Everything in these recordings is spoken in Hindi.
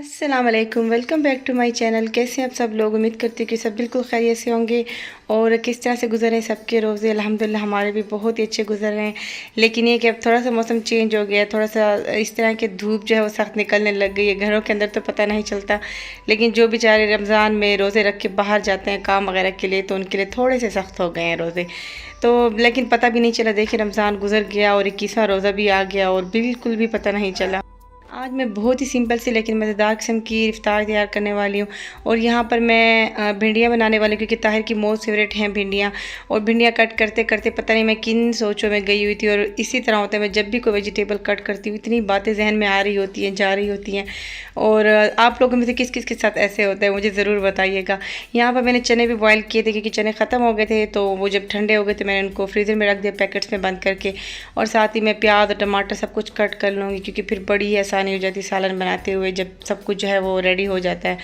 अस्सलाम वालेकुम, welcome back to my channel. कैसे हैं आप सब लोग? उम्मीद करती हूँ कि सब बिल्कुल खैरियत से होंगे। और किस तरह से गुजर रहे हैं सबके रोज़े? अल्हम्दुलिल्लाह हमारे भी बहुत ही अच्छे गुजर रहे हैं। लेकिन ये कि अब थोड़ा सा मौसम चेंज हो गया है, थोड़ा सा इस तरह की धूप जो है वो सख्त निकलने लग गई है। घरों के अंदर तो पता नहीं चलता, लेकिन जो बेचारे रमज़ान में रोज़े रख के बाहर जाते हैं काम वगैरह के लिए, तो उनके लिए थोड़े से सख्त हो गए हैं रोज़े। तो लेकिन पता भी नहीं चला, देखिए रमज़ान गुजर गया और 21वां रोज़ा भी आ गया और बिल्कुल भी पता नहीं चला। आज मैं बहुत ही सिंपल सी लेकिन मज़ेदार किस्म की इफ्तार तैयार करने वाली हूँ। और यहाँ पर मैं भिंडियाँ बनाने वाली हूँ, क्योंकि ताहिर की मोस्ट फेवरेट हैं भिंडियाँ। और भिंडियाँ कट करते करते पता नहीं मैं किन सोचों में गई हुई थी। और इसी तरह होता है, मैं जब भी कोई वेजिटेबल कट करती हूँ इतनी बातें जहन में आ रही होती हैं, जा रही होती हैं। और आप लोगों में से किस किस के साथ ऐसे होता है मुझे ज़रूर बताइएगा। यहाँ पर मैंने चने भी बॉयल किए थे, क्योंकि चने ख़त्म हो गए थे, तो वो जब ठंडे हो गए तो मैंने उनको फ्रीज़र में रख दिया पैकेट्स में बंद करके। और साथ ही मैं प्याज और टमाटर सब कुछ कट कर लूँगी, क्योंकि फिर बड़ी आसानी हो जाती है सालन बनाते हुए जब सब कुछ जो है वो रेडी हो जाता है।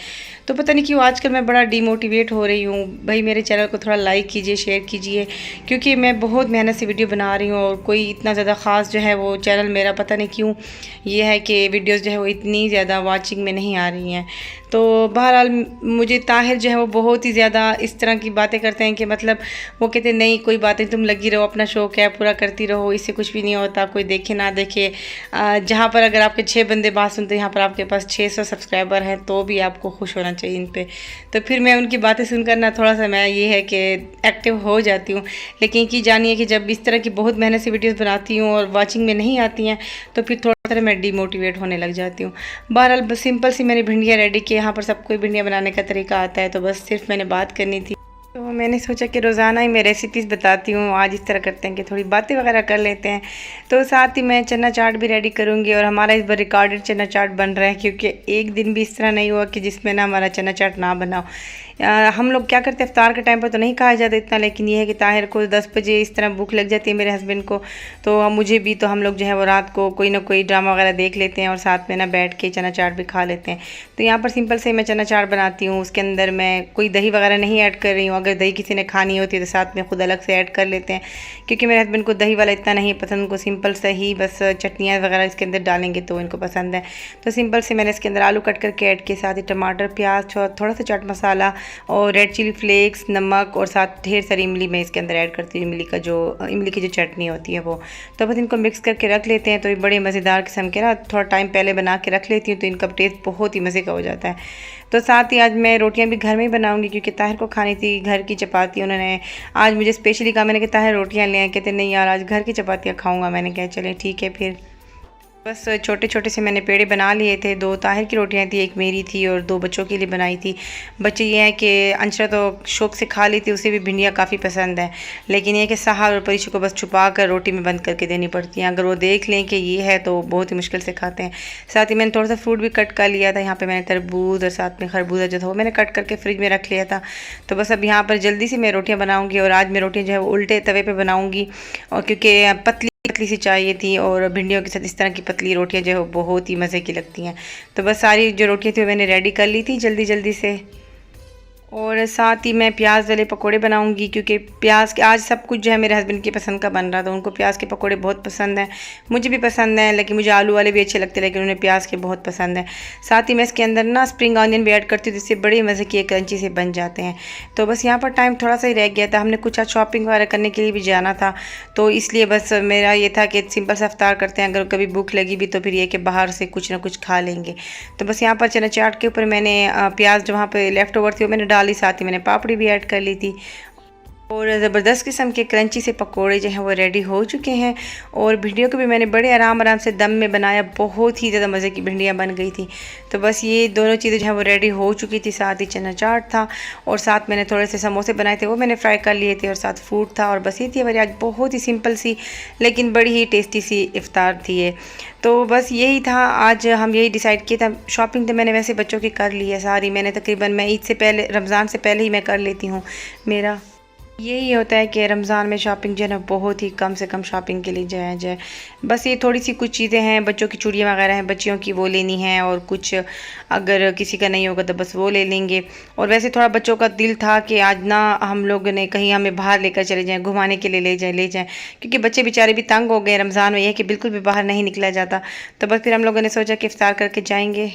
तो पता नहीं क्यों आजकल मैं बड़ा डीमोटिवेट हो रही हूँ। भाई मेरे चैनल को थोड़ा लाइक कीजिए, शेयर कीजिए, क्योंकि मैं बहुत मेहनत से वीडियो बना रही हूँ और कोई इतना ज़्यादा ख़ास जो है वो चैनल मेरा पता नहीं क्यों ये है कि वीडियोस जो है वो इतनी ज़्यादा वाचिंग में नहीं आ रही हैं। तो बहरहाल मुझे ताहिर जो है वो बहुत ही ज़्यादा इस तरह की बातें करते हैं कि मतलब वो कहते हैं नहीं कोई बातें तुम लगी रहो, अपना शौक़ है पूरा करती रहो, इससे कुछ भी नहीं होता, कोई देखे ना देखे। जहाँ पर अगर आपके 6 बंदे बात सुनते हैं, यहाँ पर आपके पास 600 सब्सक्राइबर हैं, तो भी आपको खुश होना चाहिए इन पे। तो फिर मैं उनकी बातें सुनकर ना थोड़ा सा मैं ये है कि एक्टिव हो जाती हूँ। लेकिन कि जानिए कि जब इस तरह की बहुत मेहनत से वीडियोज़ बनाती हूँ और वॉचिंग में नहीं आती हैं, तो फिर थोड़ा सा मैं डीमोटिवेट होने लग जाती हूँ। बहरहाल बस सिंपल सी मैंने भिंडियाँ रेडी की। यहाँ पर सबको भिंडियाँ बनाने का तरीका आता है, तो बस सिर्फ मैंने बात करनी थी। तो मैंने सोचा कि रोज़ाना ही मैं रेसिपीज़ बताती हूँ, आज इस तरह करते हैं कि थोड़ी बातें वगैरह कर लेते हैं। तो साथ ही मैं चना चाट भी रेडी करूँगी। और हमारा इस बार रिकॉर्डेड चना चाट बन रहा है, क्योंकि एक दिन भी इस तरह नहीं हुआ कि जिसमें ना हमारा चना चाट ना बना हो। हम लोग क्या करते हैं, इफ्तार के टाइम पर तो नहीं खाया जाता इतना, लेकिन ये है कि ताहिर को 10 बजे इस तरह भूख लग जाती है, मेरे हस्बैंड को, तो मुझे भी, तो हम लोग जो है वो रात को कोई ना कोई ड्रामा वगैरह देख लेते हैं और साथ में ना बैठ के चना चाट भी खा लेते हैं। तो यहाँ पर सिंपल से मैं चना चाट बनाती हूँ। उसके अंदर मैं कोई दही वगैरह नहीं ऐड कर रही हूँ। अगर दही किसी ने खानी होती है तो साथ में खुद अलग से ऐड कर लेते हैं, क्योंकि मेरे हस्बैंड को दही वाला इतना नहीं पसंद, उनको सिंपल से ही बस चटनियाँ वगैरह इसके अंदर डालेंगे तो इनको पसंद है। तो सिंपल से मैंने इसके अंदर आलू कट करके ऐड किए, साथ ही टमाटर, प्याज, थोड़ा सा चाट मसाला और रेड चिली फ्लेक्स, नमक, और साथ ढेर सारी इमली मैं इसके अंदर ऐड करती हूँ, इमली की जो चटनी होती है वो। तो बस इनको मिक्स करके रख लेते हैं। तो ये बड़े मज़ेदार किस्म के ना थोड़ा टाइम पहले बना के रख लेती हूँ, तो इनका टेस्ट बहुत ही मज़े का हो जाता है। तो साथ ही आज मैं रोटियां भी घर में ही बनाऊंगी, क्योंकि ताहिर को खानी थी घर की चपाती। उन्होंने आज मुझे स्पेशली कहा, मैंने कहा ताहिर रोटियां ले आए, कहते नहीं यार आज घर की चपातियाँ खाऊंगा। मैंने कहा चले ठीक है फिर। बस छोटे छोटे से मैंने पेड़े बना लिए थे। 2 ताहिर की रोटियां थी, एक मेरी थी और 2 बच्चों के लिए बनाई थी। बच्चे ये हैं कि अंशरा तो शौक से खा ली थी, उसे भी भिंडियाँ काफ़ी पसंद है, लेकिन ये कि सहार और परीक्षू को बस छुपा कर रोटी में बंद करके देनी पड़ती हैं। अगर वो देख लें कि ये है तो बहुत ही मुश्किल से खाते हैं। साथ ही मैंने थोड़ा सा फ्रूट भी कट कर लिया था। यहाँ पर मैंने तरबूज और साथ में खरबूजा जो था वो मैंने कट करके फ्रिज में रख लिया था। तो बस अब यहाँ पर जल्दी से मैं रोटियाँ बनाऊँगी। और आज मैं रोटियाँ जो है वो उल्टे तवे पर बनाऊँगी, और क्योंकि पतली पतली सी चाहिए थी, और भिंडियों के साथ इस तरह की पतली रोटियां जो है बहुत ही मज़े की लगती हैं। तो बस सारी जो रोटियां थी वो मैंने रेडी कर ली थी जल्दी जल्दी से। और साथ ही मैं प्याज वाले पकोड़े बनाऊंगी, क्योंकि प्याज के आज सब कुछ जो है मेरे हस्बैंड की पसंद का बन रहा था। उनको प्याज के पकोड़े बहुत पसंद हैं, मुझे भी पसंद है, लेकिन मुझे आलू वाले भी अच्छे लगते हैं, लेकिन उन्हें प्याज के बहुत पसंद है। साथ ही मैं इसके अंदर ना स्प्रिंग ऑनियन भी ऐड करती हूँ, जिससे बड़े मज़े के क्रंची से बन जाते हैं। तो बस यहाँ पर टाइम थोड़ा सा ही रह गया था, हमने कुछ आज शॉपिंग वगैरह करने के लिए भी जाना था, तो इसलिए बस मेरा ये था कि सिंपल सा इफ्तार करते हैं। अगर कभी भूख लगी भी तो फिर ये कि बाहर से कुछ ना कुछ खा लेंगे। तो बस यहाँ पर चना चाट के ऊपर मैंने प्याज जो वहाँ पर लेफ़्ट ओवर थी वो मैंने डाली, साथ ही मैंने पापड़ी भी ऐड कर ली थी। और ज़बरदस्त किस्म के क्रंची से पकोड़े जो हैं वो रेडी हो चुके हैं। और भिंडियों को भी मैंने बड़े आराम आराम से दम में बनाया, बहुत ही ज़्यादा मज़े की भिंडियाँ बन गई थी। तो बस ये दोनों चीज़ें जो हैं वो रेडी हो चुकी थी। साथ ही चना चाट था, और साथ मैंने थोड़े से समोसे बनाए थे वो मैंने फ्राई कर लिए थे, और साथ फ्रूट था। और बस ये थी हमारी आज बहुत ही सिंपल सी लेकिन बड़ी ही टेस्टी सी इफ्तार थी ये। तो बस यही था, आज हम यही डिसाइड किया था। शॉपिंग तो मैंने वैसे बच्चों की कर ली है सारी, मैंने तकरीबन मैं ईद से पहले, रमज़ान से पहले ही मैं कर लेती हूँ। मेरा यही होता है कि रमज़ान में शॉपिंग जो है ना बहुत ही कम से कम शॉपिंग के लिए जाया जाए। बस ये थोड़ी सी कुछ चीज़ें हैं, बच्चों की चूड़ियाँ वगैरह हैं बच्चियों की, वो लेनी है, और कुछ अगर किसी का नहीं होगा तो बस वो ले लेंगे। और वैसे थोड़ा बच्चों का दिल था कि आज ना हम लोग ने कहीं हमें बाहर लेकर चले जाएँ, घुमाने के लिए ले जाएँ, क्योंकि बच्चे बेचारे भी तंग हो गए रमज़ान में, यह कि बिल्कुल भी बाहर नहीं निकला जाता। तो बस फिर हम लोगों ने सोचा कि इफ्तार करके जाएँगे।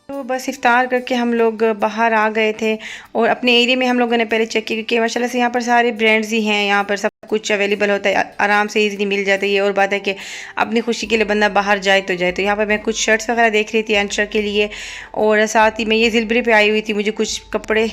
तो बस इफ्तार करके हम लोग बाहर आ गए थे और अपने एरिया में हम लोगों ने पहले चेक किया क्योंकि माशाल्लाह से यहाँ पर सारे ब्रांड्स ही हैं, यहाँ पर सब कुछ अवेलेबल होता है, आराम से इजीली मिल जाता है। ये और बात है कि अपनी खुशी के लिए बंदा बाहर जाए तो जाए। तो यहाँ पर मैं कुछ शर्ट्स वगैरह देख रही थी अंशर के लिए और साथ ही मैं ये ज़िलबरी पे आई हुई थी, मुझे कुछ कपड़े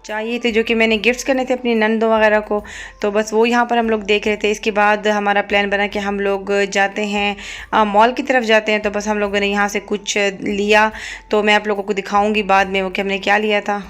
चाहिए थे जो कि मैंने गिफ्ट्स करने थे अपनी नंदों वगैरह को। तो बस वो यहाँ पर हम लोग देख रहे थे। इसके बाद हमारा प्लान बना कि हम लोग जाते हैं मॉल की तरफ जाते हैं। तो बस हम लोगों ने यहाँ से कुछ लिया, तो मैं आप लोगों को दिखाऊंगी बाद में वो कि हमने क्या लिया था।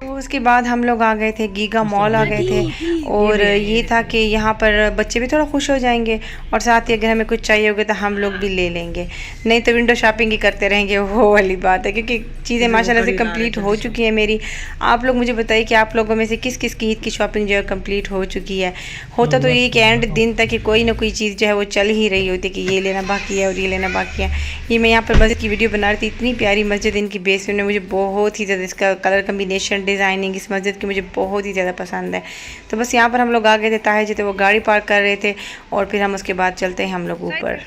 तो उसके बाद हम लोग आ गए थे गीगा मॉल आ गए थे और ये था कि यहाँ पर बच्चे भी थोड़ा खुश हो जाएंगे और साथ ही अगर हमें कुछ चाहिए होगा तो हम लोग भी ले लेंगे, नहीं तो विंडो शॉपिंग ही करते रहेंगे। वो वाली बात है क्योंकि चीज़ें माशाल्लाह से कंप्लीट हो चुकी है मेरी। आप लोग मुझे बताइए कि आप लोगों में से किस किस की ईद की शॉपिंग जो है कंप्लीट हो चुकी है। होता तो ये कि एंड दिन तक कि कोई ना कोई चीज़ जो है वो चल ही रही होती है कि ये लेना बाकी है और ये लेना बाकी है। ये मैं यहाँ पर मस्जिद की वीडियो बना रही थी, इतनी प्यारी मस्जिद इनकी बेस में मुझे बहुत ही ज़्यादा इसका कलर कम्बिनेशन डिज़ाइनिंग इस मस्जिद की मुझे बहुत ही ज़्यादा पसंद है। तो बस यहाँ पर हम लोग आ गए थे, ताहिर जी थे वो गाड़ी पार्क कर रहे थे और फिर हम उसके बाद चलते हैं हम लोग ऊपर।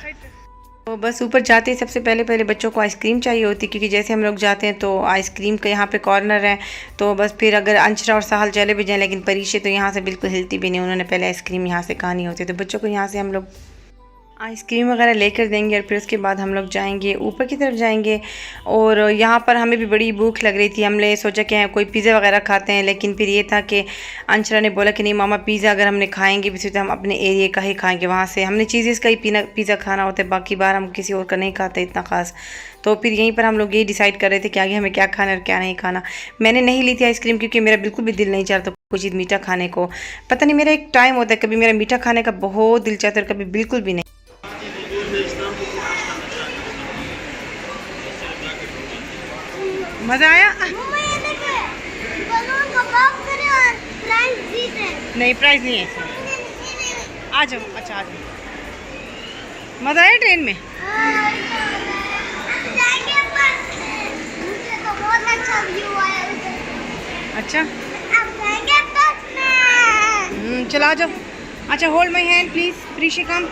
तो बस ऊपर जाते ही सबसे पहले पहले बच्चों को आइसक्रीम चाहिए होती क्योंकि जैसे हम लोग जाते हैं तो आइसक्रीम का यहाँ पे कॉर्नर है। तो बस फिर अगर अंशरा और साहल चले भी जाएँ लेकिन परीशे तो यहाँ से बिल्कुल हिलती भी नहीं, उन्होंने पहले आइसक्रीम यहाँ से खानी होती है। तो बच्चों को यहाँ से हम लोग आइसक्रीम वगैरह लेकर देंगे और फिर उसके बाद हम लोग जाएंगे ऊपर की तरफ जाएंगे। और यहाँ पर हमें भी बड़ी भूख लग रही थी, हमने सोचा कि कोई पिज़्ज़ा वगैरह खाते हैं, लेकिन फिर ये था कि अंशरा ने बोला कि नहीं मामा पिज़्ज़ा अगर हमने खाएंगे भी तो हम अपने एरिया का ही खाएंगे, वहाँ से हमने चीज़ें का ही पिज़्ज़ा खाना होता है, बाकी बार हम किसी और का नहीं खाते इतना ख़ास। तो फिर यहीं पर हम लोग ये डिसाइड कर रहे थे कि आगे हमें क्या खाना है और क्या नहीं खाना। मैंने नहीं ली थी आइसक्रीम क्योंकि मेरा बिल्कुल भी दिल नहीं चाहता कुछ चीज़ मीठा खाने को। पता नहीं मेरा एक टाइम होता है, कभी मेरा मीठा खाने का बहुत दिल चाहता है और कभी बिल्कुल भी नहीं। मज़ा आया? नहीं प्राइस नहीं है, आ जाओ। अच्छा आ जाओ। मज़ा आया ट्रेन में? अच्छा चलो आ जाओ। अच्छा होल्ड माई हैंड प्लीज़ प्रीशी कम।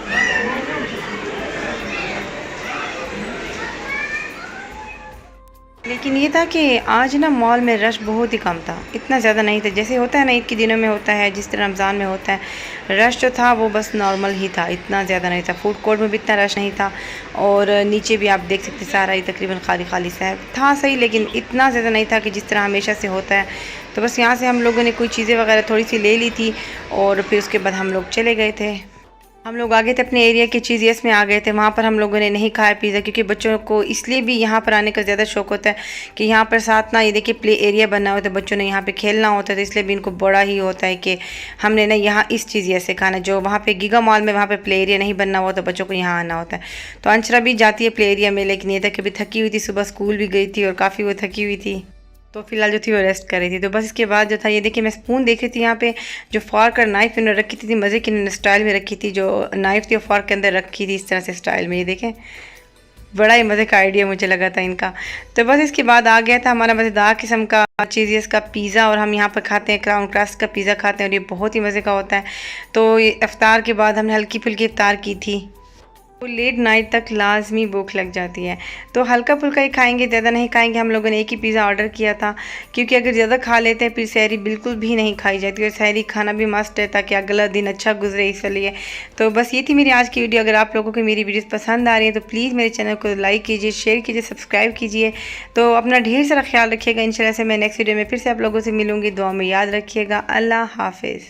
लेकिन ये था कि आज ना मॉल में रश बहुत ही कम था, इतना ज़्यादा नहीं था जैसे होता है ना ईद के दिनों में होता है, जिस तरह रमज़ान में होता है। रश जो था वो बस नॉर्मल ही था, इतना ज़्यादा नहीं था। फूड कोर्ट में भी इतना रश नहीं था और नीचे भी आप देख सकते सारा ही तकरीबन खाली खाली सा था सही, लेकिन इतना ज़्यादा नहीं था कि जिस तरह हमेशा से होता है। तो बस यहाँ से हम लोगों ने कोई चीज़ें वगैरह थोड़ी सी ले ली थी और फिर उसके बाद हम लोग चले गए थे। हम लोग आ गए थे अपने एरिया के चीज़ में आ गए थे। वहाँ पर हम लोगों ने नहीं खाया पिज़्ज़ा क्योंकि बच्चों को इसलिए भी यहाँ पर आने का ज़्यादा शौक होता है कि यहाँ पर साथ ना ये देखिए प्ले एरिया बना होता है, बच्चों ने यहाँ पे खेलना होता है, तो इसलिए भी इनको बड़ा ही होता है कि हमने ना यहाँ इस चीज़ ऐसे खाना। जो वहाँ पे गीगा मॉल में वहाँ पे प्ले एरिया नहीं बनना हुआ तो बच्चों को यहाँ आना होता है। तो अंशरा भी जाती है प्ले एरिया में, लेकिन ये था कि अभी थकी हुई थी, सुबह स्कूल भी गई थी और काफ़ी वो थकी हुई थी, तो फिलहाल जो थी वो रेस्ट कर रही थी। तो बस इसके बाद जो था ये देखिए मैं स्पून देख रही थी, यहाँ पे जो फॉर्क और नाइफ इन्होंने रखी थी मज़े की स्टाइल में रखी थी। जो नाइफ थी वो फॉर्क के अंदर रखी थी इस तरह से स्टाइल में, ये देखें बड़ा ही मज़े का आइडिया मुझे लगा था इनका। तो बस इसके बाद आ गया था हमारा मज़ेदार किस्म का चीज़ का पिज़्ज़ा और हम यहाँ पर खाते हैं क्राउन क्रस्ट का पिज़्ज़ा खाते हैं और ये बहुत ही मज़े का होता है। तो इफ्तार के बाद हमने हल्की फुल्की इफ्तार की थी, तो लेट नाइट तक लाजमी भूख लग जाती है, तो हल्का फुल्का ही खाएंगे, ज़्यादा नहीं खाएंगे। हम लोगों ने एक ही पिज़्ज़ा ऑर्डर किया था क्योंकि अगर ज़्यादा खा लेते हैं फिर सहरी बिल्कुल भी नहीं खाई जाती और सहरी खाना भी मस्ट है ताकि अगला दिन अच्छा गुजरे, इसलिए। तो बस ये थी मेरी आज की वीडियो। अगर आप लोगों को मेरी वीडियोस पसंद आ रही है तो प्लीज़ मेरे चैनल को लाइक कीजिए, शेयर कीजिए, सब्सक्राइब कीजिए। तो अपना ढेर सारा ख्याल रखिएगा। इंशाल्लाह से मैं नेक्स्ट वीडियो में फिर से आप लोगों से मिलूँगी। दुआ में याद रखिएगा। अल्लाह हाफिज़।